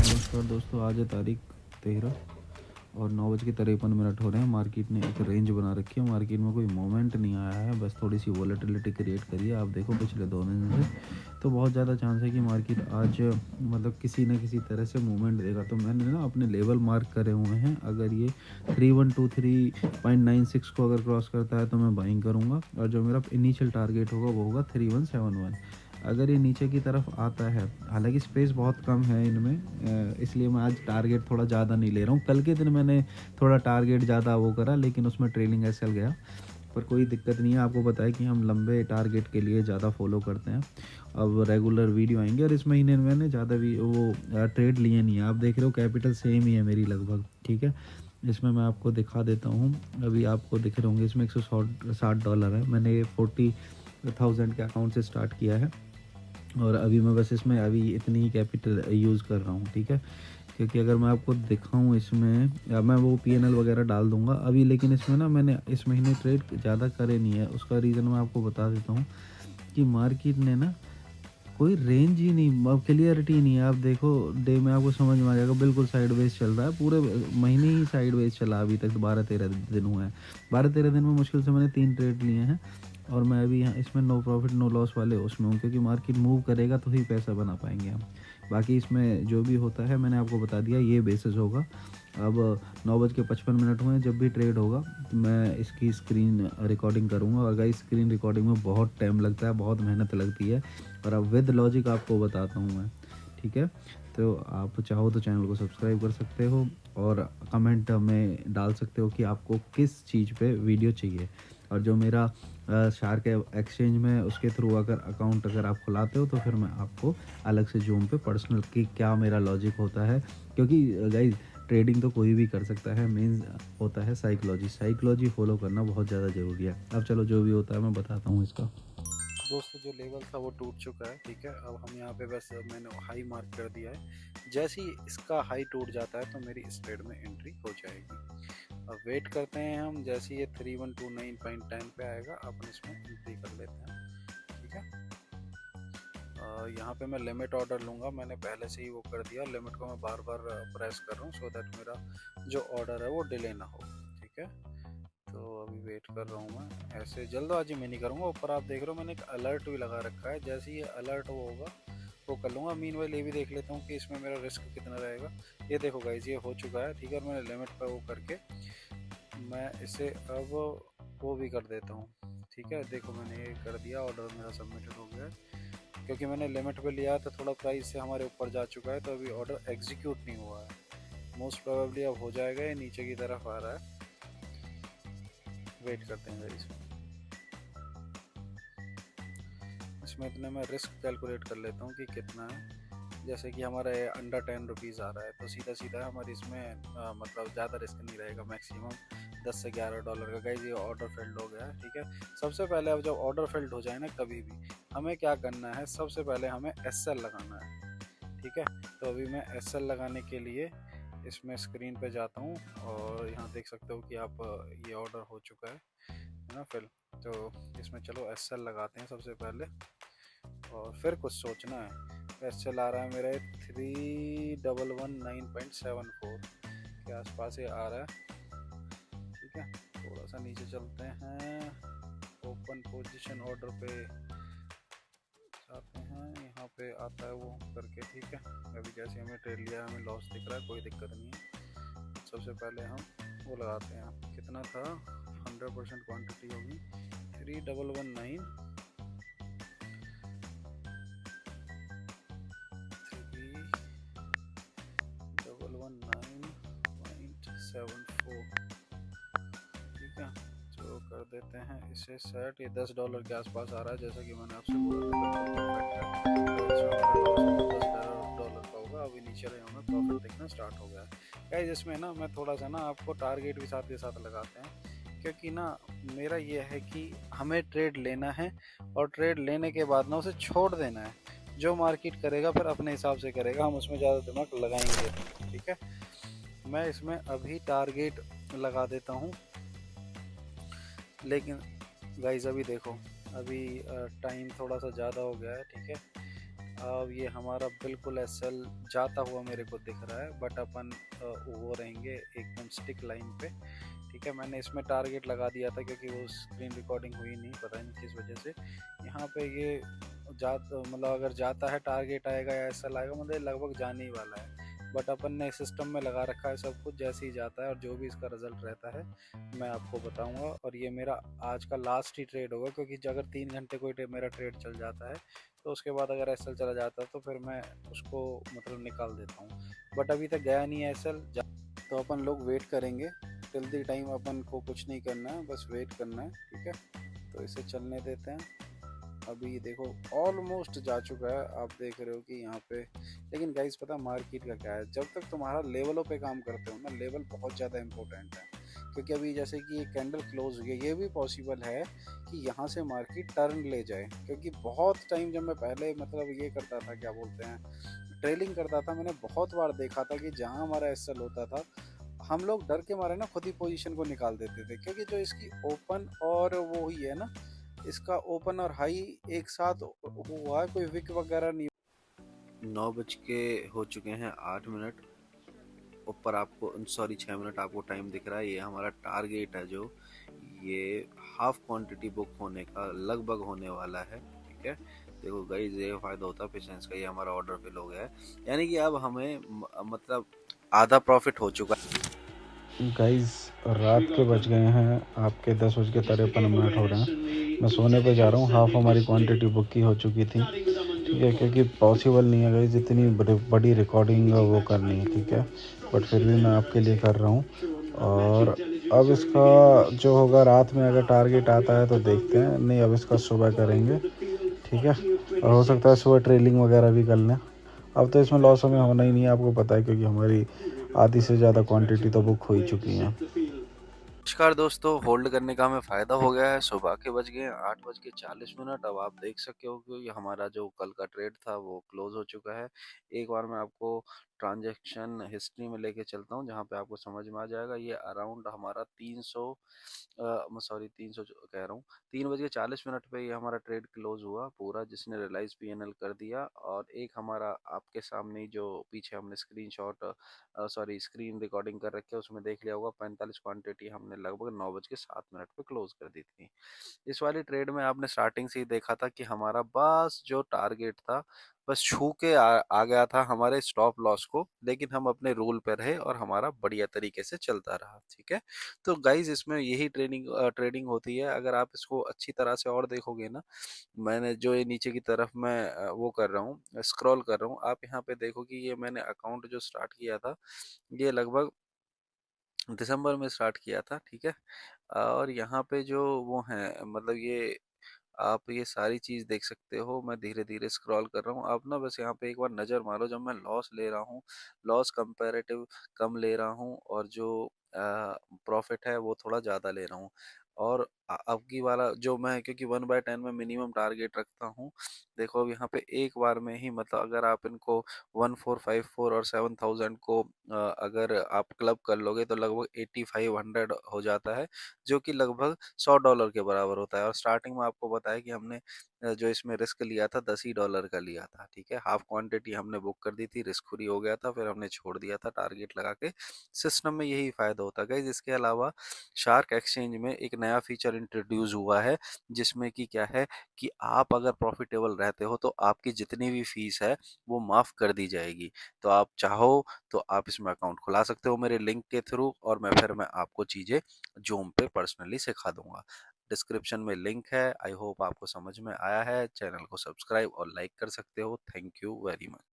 नमस्कार दोस्तों, आज है तारीख 13 और 9:53 हो रहे हैं। मार्केट ने एक रेंज बना रखी है। मार्केट में कोई मोमेंट नहीं आया है, बस थोड़ी सी वॉलेटिलिटी क्रिएट करी है। आप देखो पिछले 2 दिन से तो बहुत ज़्यादा चांस है कि मार्केट आज मतलब किसी न किसी तरह से मूवमेंट देगा। तो मैंने ना अपने लेवल मार्क करे हुए हैं। अगर ये 3123.96 को अगर क्रॉस करता है तो मैं बाइंग करूँगा, और जो मेरा इनिशियल टारगेट होगा वो होगा 3171। अगर ये नीचे की तरफ आता है, हालांकि स्पेस बहुत कम है इनमें, इसलिए मैं आज टारगेट थोड़ा ज़्यादा नहीं ले रहा हूँ। कल के दिन मैंने थोड़ा टारगेट ज़्यादा वो करा, लेकिन उसमें ट्रेलिंग एसएल गया, पर कोई दिक्कत नहीं है। आपको पता है कि हम लंबे टारगेट के लिए ज़्यादा फॉलो करते हैं। अब रेगुलर वीडियो आएंगे, और इस महीने में मैंने ज़्यादा भी वो ट्रेड लिए नहीं है। आप देख रहे हो कैपिटल सेम ही है मेरी लगभग, ठीक है। इसमें मैं आपको दिखा देता हूँ। अभी आपको दिख रहे होंगे, इसमें $160 है। मैंने ये 40,000 के अकाउंट से स्टार्ट किया है, और अभी मैं बस इसमें अभी इतनी ही कैपिटल यूज़ कर रहा हूँ, ठीक है। क्योंकि अगर मैं आपको दिखाऊँ इसमें, या मैं वो पीएनएल वगैरह डाल दूँगा अभी, लेकिन इसमें ना मैंने इस महीने ट्रेड ज़्यादा करे नहीं है। उसका रीज़न मैं आपको बता देता हूँ कि मार्केट ने ना कोई रेंज ही नहीं, अब क्लियरिटी नहीं है। आप देखो डे में आपको समझ में आ जाएगा, बिल्कुल साइडवेज चल रहा है। पूरे महीने ही साइडवेज चला अभी तक, 12-13 दिन हुए हैं। 12-13 दिन में मुश्किल से मैंने 3 ट्रेड लिए हैं, और मैं अभी यहाँ इसमें नो प्रॉफिट नो लॉस वाले उसमें हूँ, क्योंकि मार्केट मूव करेगा तो ही पैसा बना पाएंगे हम। बाकी इसमें जो भी होता है मैंने आपको बता दिया, ये बेसिस होगा। अब 9:55 हुए हैं। जब भी ट्रेड होगा तो मैं इसकी स्क्रीन रिकॉर्डिंग करूँगा, और गाइस स्क्रीन रिकॉर्डिंग में बहुत टाइम लगता है, बहुत मेहनत लगती है, और अब विद लॉजिक आपको बताता हूँ मैं, ठीक है। तो आप चाहो तो चैनल को सब्सक्राइब कर सकते हो, और कमेंट में डाल सकते हो कि आपको किस चीज़ पे वीडियो चाहिए। और जो मेरा शार्क एक्सचेंज में उसके थ्रू अगर अकाउंट अगर आप खुलाते हो, तो फिर मैं आपको अलग से जूम पे पर्सनल कि क्या मेरा लॉजिक होता है। क्योंकि गाइज ट्रेडिंग तो कोई भी कर सकता है, मेन होता है साइकोलॉजी फॉलो करना बहुत ज़्यादा ज़रूरी है। अब चलो जो भी होता है मैं बताता हूँ इसका। दोस्तों जो लेवल था वो टूट चुका है, ठीक है। अब हम यहाँ पे बस मैंने हाई मार्क कर दिया है। जैसे ही इसका हाई टूट जाता है तो मेरी इस ट्रेड में एंट्री हो जाएगी। अब वेट करते हैं हम, जैसे ही ये 3129.10 पे आएगा अपन इसमें एंट्री कर लेते हैं, ठीक है। यहाँ पे मैं लिमिट ऑर्डर लूँगा, मैंने पहले से ही वो कर दिया। लिमिट को मैं बार बार प्रेस कर रहा हूँ सो दैट मेरा जो ऑर्डर है वो डिले ना हो, ठीक है। तो अभी वेट कर रहा हूँ मैं, ऐसे जल्दबाजी में नहीं करूँगा। ऊपर आप देख रहे हो मैंने एक अलर्ट भी लगा रखा है, जैसे ही ये अलर्ट वो होगा वो कर लूँगा। मीनवाइल ये भी देख लेता हूँ कि इसमें मेरा रिस्क कितना रहेगा। ये देखो गाइज ये हो चुका है, ठीक है। और मैंने लिमिट पर वो करके मैं इसे अब वो भी कर देता हूँ, ठीक है। देखो मैंने ये कर दिया, ऑर्डर मेरा सबमिटेड हो गया है। क्योंकि मैंने लिमिट पे लिया तो थोड़ा प्राइस से हमारे ऊपर जा चुका है, तो अभी ऑर्डर एग्जीक्यूट नहीं हुआ है। मोस्ट प्रोबेबली अब हो जाएगा, ये नीचे की तरफ आ रहा है। वेट करते हैं गाइस। इसमें इतने मैं रिस्क कैलकुलेट कर लेता हूँ कि कितना है। जैसे कि हमारा अंडर 10 रुपीज़ आ रहा है, तो सीधा सीधा हमारी इसमें मतलब ज़्यादा रिस्क नहीं रहेगा। मैक्सिमम $10 से $11 का। गाइस ये ऑर्डर फेल्ड हो गया है, ठीक है। सबसे पहले अब जब ऑर्डर फेल्ड हो जाए ना कभी भी, हमें क्या करना है, सबसे पहले हमें एसएल लगाना है, ठीक है। तो अभी मैं एसएल लगाने के लिए इसमें स्क्रीन पे जाता हूँ, और यहाँ देख सकते हो कि आप ये ऑर्डर हो चुका है ना फिल। तो इसमें चलो एसएल लगाते हैं सबसे पहले, और फिर कुछ सोचना है। एसएल आ रहा है मेरा 3119.74 के आसपास ये आ रहा है, ठीक है। थोड़ा सा नीचे चलते हैं, ओपन पोजीशन ऑर्डर पे जाते हैं, यहाँ पे आता है वो करके, ठीक है। अभी जैसे हमें ट्रेड लिया, हमें लॉस दिख रहा है, कोई दिक्कत नहीं है। सबसे पहले हम वो लगाते हैं, कितना था, 100% क्वांटिटी होगी 3119 3119.74, ठीक है। तो कर देते हैं इसे सेट। ये $10 के आसपास आ रहा है, जैसा कि मैंने आपसे बोला था, बिल्कुल परफेक्ट है। तो इसमें मेरा लॉस $10 का होगा। अभी नीचे हमें प्रॉफिट दिखना स्टार्ट हो गया है। गाइस इसमें ना मैं थोड़ा सा ना आपको टारगेट भी साथ के साथ लगाते हैं, क्योंकि ना मेरा ये है कि हमें ट्रेड लेना है, और ट्रेड लेने के बाद ना उसे छोड़ देना है। जो मार्केट करेगा फिर अपने हिसाब से करेगा, हम उसमें ज़्यादा दिमाग लगाएंगे, ठीक है। मैं इसमें अभी टारगेट लगा देता हूँ, लेकिन गाइस अभी देखो, अभी टाइम थोड़ा सा ज़्यादा हो गया है, ठीक है। अब ये हमारा बिल्कुल एसएल जाता हुआ मेरे को दिख रहा है, बट अपन वो रहेंगे एकदम स्टिक लाइन पे। ठीक है, मैंने इसमें टारगेट लगा दिया था क्योंकि वो स्क्रीन रिकॉर्डिंग हुई नहीं, पता नहीं किस वजह से। यहाँ पे ये मतलब अगर जाता है टारगेट आएगा या एसएल आएगा, मतलब लगभग जाने ही वाला है। बट अपन ने सिस्टम में लगा रखा है सब कुछ, जैसे ही जाता है और जो भी इसका रिजल्ट रहता है मैं आपको बताऊंगा। और ये मेरा आज का लास्ट ही ट्रेड होगा, क्योंकि अगर 3 घंटे कोई मेरा ट्रेड चल जाता है तो उसके बाद अगर एसएल चला जाता है तो फिर मैं उसको मतलब निकाल देता हूँ। बट अभी तक गया नहीं है एसएल, तो अपन लोग वेट करेंगे टिल द टाइम। अपन को कुछ नहीं करना है, बस वेट करना है। ठीक है, तो इसे चलने देते हैं। अभी देखो ऑलमोस्ट जा चुका है, आप देख रहे हो कि यहाँ पे। लेकिन गाइस पता है मार्केट का क्या है, जब तक तुम्हारा लेवलों पे काम करते हो ना, लेवल बहुत ज़्यादा इंपॉर्टेंट है। क्योंकि अभी जैसे कि ये कैंडल क्लोज हुई है, ये भी पॉसिबल है कि यहाँ से मार्केट टर्न ले जाए। क्योंकि बहुत टाइम जब मैं पहले मतलब ये करता था, क्या बोलते हैं, ट्रेलिंग करता था, मैंने बहुत बार देखा था कि जहाँ हमारा एसएल होता था, हम लोग डर के मारे ना खुद ही पोजीशन को निकाल देते थे। क्योंकि जो इसकी ओपन और वो ही है ना, इसका ओपन और हाई एक साथ हुआ है, कोई विक वगैरह नहीं। 9 बज के हो चुके हैं 8 मिनट। ऊपर आपको सॉरी 6 मिनट आपको टाइम दिख रहा है। ये हमारा टारगेट है, जो ये हाफ क्वांटिटी बुक होने का लगभग होने वाला है। ठीक है, देखो गाइस ये फायदा होता है पेशेंस का। ये हमारा ऑर्डर फिल हो गया है, यानी कि अब हमें मतलब आधा प्रॉफिट हो चुका गाइस रात के बज गए हैं आपके 10:53 हो रहे हैं। मैं सोने पे जा रहा हूँ। हाफ हमारी क्वांटिटी बुक की हो चुकी थी। ठीक है, क्योंकि पॉसिबल नहीं है गाइस इतनी बड़ी रिकॉर्डिंग वो करनी है। ठीक है, बट फिर भी मैं आपके लिए कर रहा हूँ। और अब इसका जो होगा रात में, अगर टारगेट आता है तो देखते हैं, नहीं अब इसका सुबह करेंगे। ठीक है, और हो सकता है सुबह ट्रेलिंग वगैरह भी कर लें। अब तो इसमें लॉस हमें होना ही नहीं है, आपको पता है, क्योंकि हमारी आधी से ज़्यादा क्वांटिटी तो बुक हो ही चुकी है। नमस्कार दोस्तों, होल्ड करने का हमें फ़ायदा हो गया है। सुबह के बज गए हैं 8:40। अब आप देख सकते हो कि ये हमारा जो कल का ट्रेड था वो क्लोज़ हो चुका है। एक बार मैं आपको ट्रांज़ैक्शन हिस्ट्री में लेके चलता हूँ, जहाँ पे आपको समझ में आ जाएगा। ये अराउंड हमारा 300 मैं सॉरी 300 जो कह रहा हूँ, 3:40 पे ये हमारा ट्रेड क्लोज़ हुआ पूरा, जिसने रियलाइज़ पीएनएल कर दिया। और एक हमारा आपके सामने ही जो पीछे हमने सॉरी स्क्रीन रिकॉर्डिंग कर रखी है, उसमें देख लिया होगा 45 क्वांटिटी हमने लगभग 9:07 पे क्लोज कर दी थी। इस वाली ट्रेड में आपने स्टार्टिंग से ही देखा था कि हमारा बस जो टारगेट था, बस छू के आ गया था हमारे स्टॉप लॉस को। लेकिन हम अपने रूल पे रहे और हमारा बढ़िया तरीके से चलता रहा। ठीक है, तो गाइज इसमें यही ट्रेडिंग होती है। अगर आप इसको अच्छी तरह से और देखोगे ना, मैंने जो ये नीचे की तरफ मैं वो कर रहा हूँ, स्क्रॉल कर रहा हूँ, आप यहाँ पे देखो कि ये मैंने अकाउंट जो स्टार्ट किया था, ये लगभग दिसंबर में स्टार्ट किया था। ठीक है, और यहाँ पे जो वो है, मतलब ये आप ये सारी चीज़ देख सकते हो। मैं धीरे-धीरे स्क्रॉल कर रहा हूँ। आप ना बस यहाँ पे एक बार नज़र मारो, जब मैं लॉस ले रहा हूँ, लॉस कंपैरेटिव कम ले रहा हूँ, और जो प्रॉफ़िट है वो थोड़ा ज़्यादा ले रहा हूँ। और अब की वाला जो मैं, क्योंकि 1/10 में मिनिमम टारगेट रखता हूँ। देखो अब यहाँ पे एक बार में ही, मतलब अगर आप इनको 1454 और 7000 को अगर आप क्लब कर लोगे तो लगभग 8500 हो जाता है, जो कि लगभग $100 के बराबर होता है। और स्टार्टिंग में आपको बताया कि हमने जो इसमें रिस्क लिया था $10 का लिया था। ठीक है, हाफ क्वांटिटी हमने बुक कर दी थी, रिस्क फ्री हो गया था, फिर हमने छोड़ दिया था टारगेट लगा के। सिस्टम में यही फायदा होता है गाइस। इसके अलावा शार्क एक्सचेंज में एक नया फीचर इंट्रोड्यूस हुआ है, जिसमें कि क्या है कि आप अगर प्रॉफिटेबल रहते हो तो आपकी जितनी भी फीस है वो माफ़ कर दी जाएगी। तो आप चाहो तो आप इसमें अकाउंट खुला सकते हो मेरे लिंक के थ्रू, और मैं आपको चीज़ें ज़ूम पे पर्सनली सिखा दूंगा। डिस्क्रिप्शन में लिंक है। आई होप आपको समझ में आया है। चैनल को सब्सक्राइब और लाइक कर सकते हो। Thank you very much.